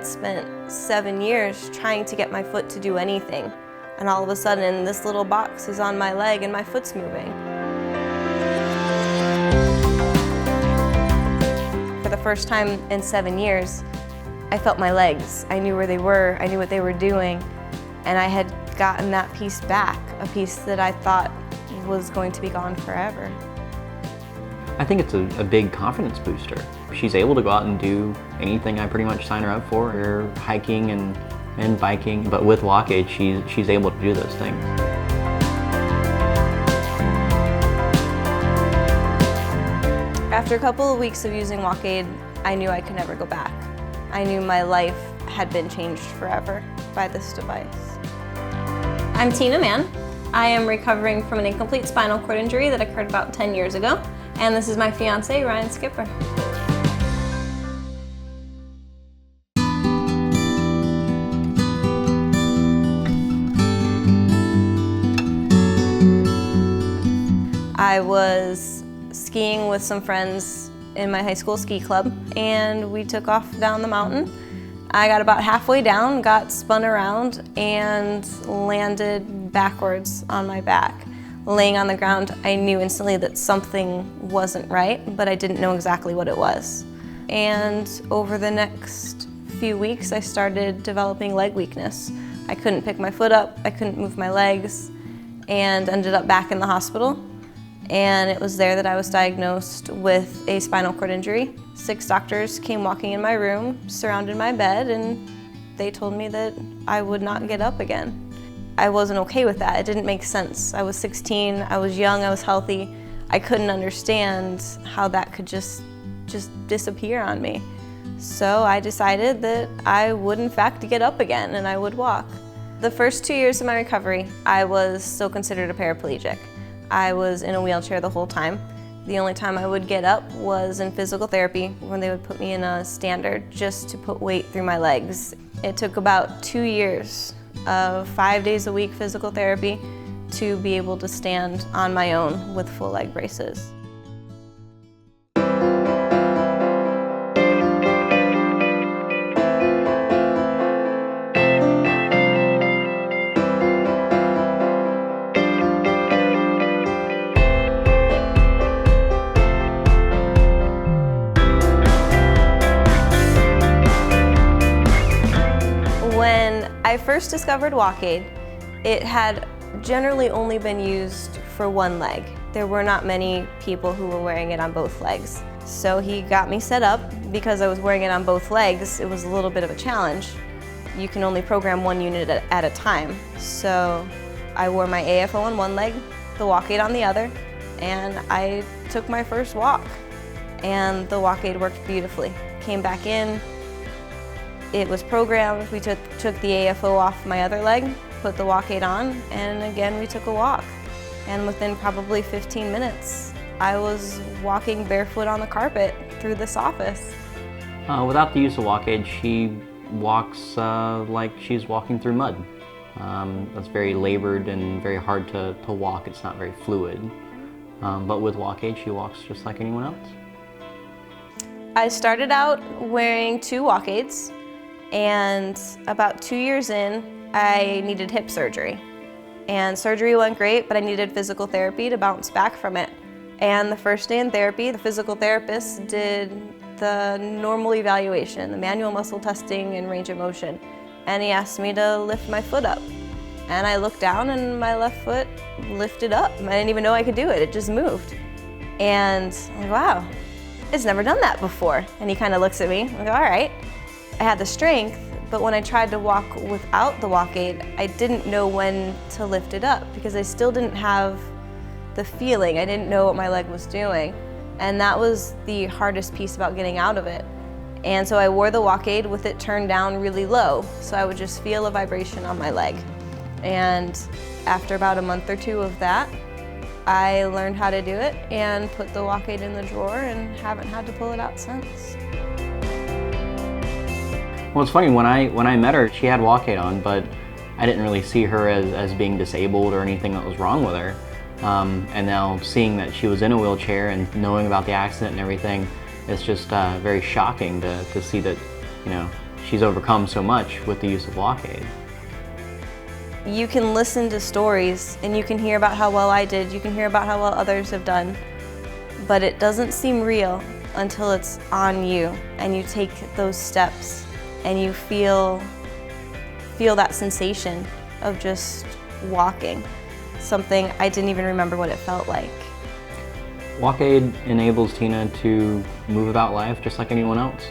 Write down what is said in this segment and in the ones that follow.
I'd spent 7 years trying to get my foot to do anything. And all of a sudden, this little box is on my leg and my foot's moving. For the first time in 7 years, I felt my legs. I knew where they were, I knew what they were doing, and I had gotten that piece back, a piece that I thought was going to be gone forever. I think it's a big confidence booster. She's able to go out and do anything I pretty much sign her up for, hiking and biking, but with WalkAide, she's able to do those things. After a couple of weeks of using WalkAide, I knew I could never go back. I knew my life had been changed forever by this device. I'm Tina Mann. I am recovering from an incomplete spinal cord injury that occurred about 10 years ago, and this is my fiance, Ryan Skipper. I was skiing with some friends in my high school ski club, and we took off down the mountain. I got about halfway down, got spun around, and landed backwards on my back. Laying on the ground, I knew instantly that something wasn't right, but I didn't know exactly what it was. And over the next few weeks, I started developing leg weakness. I couldn't pick my foot up, I couldn't move my legs, and ended up back in the hospital. And it was there that I was diagnosed with a spinal cord injury. 6 doctors came walking in my room, surrounded my bed, and they told me that I would not get up again. I wasn't okay with that. It didn't make sense. I was 16, I was young, I was healthy. I couldn't understand how that could just disappear on me. So I decided that I would in fact get up again and I would walk. The first 2 years of my recovery, I was still considered a paraplegic. I was in a wheelchair the whole time. The only time I would get up was in physical therapy when they would put me in a standard just to put weight through my legs. It took about 2 years of 5 days a week physical therapy to be able to stand on my own with full leg braces. When I first discovered WalkAide, it had generally only been used for one leg. There were not many people who were wearing it on both legs. So he got me set up. Because I was wearing it on both legs, it was a little bit of a challenge. You can only program one unit at a time. So I wore my AFO on one leg, the WalkAide on the other, and I took my first walk. And the WalkAide worked beautifully. Came back in, it was programmed, we took the AFO off my other leg, put the WalkAide on, and again we took a walk. And within probably 15 minutes, I was walking barefoot on the carpet through this office. Without the use of WalkAide, she walks like she's walking through mud. That's very labored and very hard to walk. It's not very fluid. But with WalkAide, she walks just like anyone else. I started out wearing 2 WalkAides, and about 2 years in, I needed hip surgery. And surgery went great, but I needed physical therapy to bounce back from it. And the first day in therapy, the physical therapist did the normal evaluation, the manual muscle testing and range of motion. And he asked me to lift my foot up. And I looked down and my left foot lifted up. I didn't even know I could do it, it just moved. And I'm like, wow, it's never done that before. And he kind of looks at me, I go, all right. I had the strength, but when I tried to walk without the WalkAide, I didn't know when to lift it up because I still didn't have the feeling. I didn't know what my leg was doing. And that was the hardest piece about getting out of it. And so I wore the WalkAide with it turned down really low, so I would just feel a vibration on my leg. And after about a month or 2 of that, I learned how to do it and put the WalkAide in the drawer and haven't had to pull it out since. Well, it's funny, when I met her, she had WalkAide on, but I didn't really see her as being disabled or anything that was wrong with her. And now seeing that she was in a wheelchair and knowing about the accident and everything, it's just very shocking to see that, you know, she's overcome so much with the use of WalkAide. You can listen to stories and you can hear about how well I did, you can hear about how well others have done, but it doesn't seem real until it's on you and you take those steps and you feel that sensation of just walking, something I didn't even remember what it felt like. WalkAide enables Tina to move about life just like anyone else.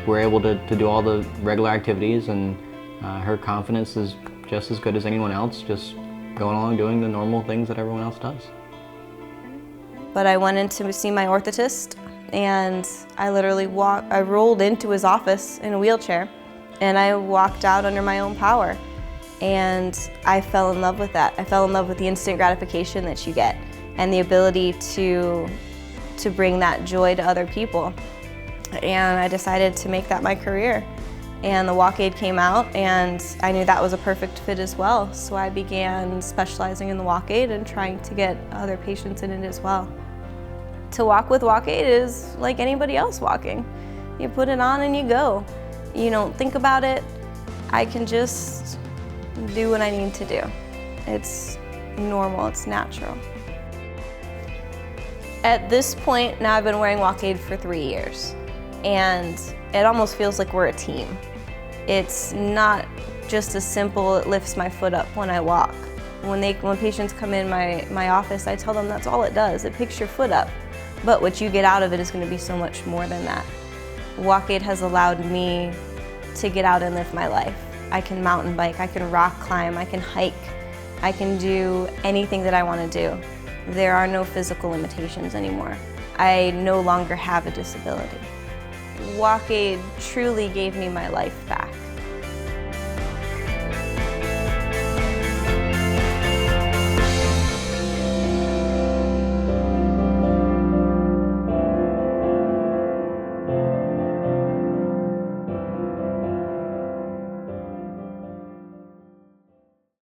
We're able to do all the regular activities, and her confidence is just as good as anyone else, just going along doing the normal things that everyone else does. But I went in to see my orthotist, and I literally I rolled into his office in a wheelchair, and I walked out under my own power. And I fell in love with that. I fell in love with the instant gratification that you get and the ability to bring that joy to other people. And I decided to make that my career. And the WalkAide came out, and I knew that was a perfect fit as well. So I began specializing in the WalkAide and trying to get other patients in it as well. To walk with WalkAide is like anybody else walking. You put it on and you go. You don't think about it. I can just do what I need to do. It's normal, it's natural. At this point, now I've been wearing WalkAide for 3 years, and it almost feels like we're a team. It's not just as simple, it lifts my foot up when I walk. When patients come in my office, I tell them that's all it does. It picks your foot up, but what you get out of it is going to be so much more than that. WalkAide has allowed me to get out and live my life. I can mountain bike, I can rock climb, I can hike, I can do anything that I want to do. There are no physical limitations anymore. I no longer have a disability. WalkAide truly gave me my life back.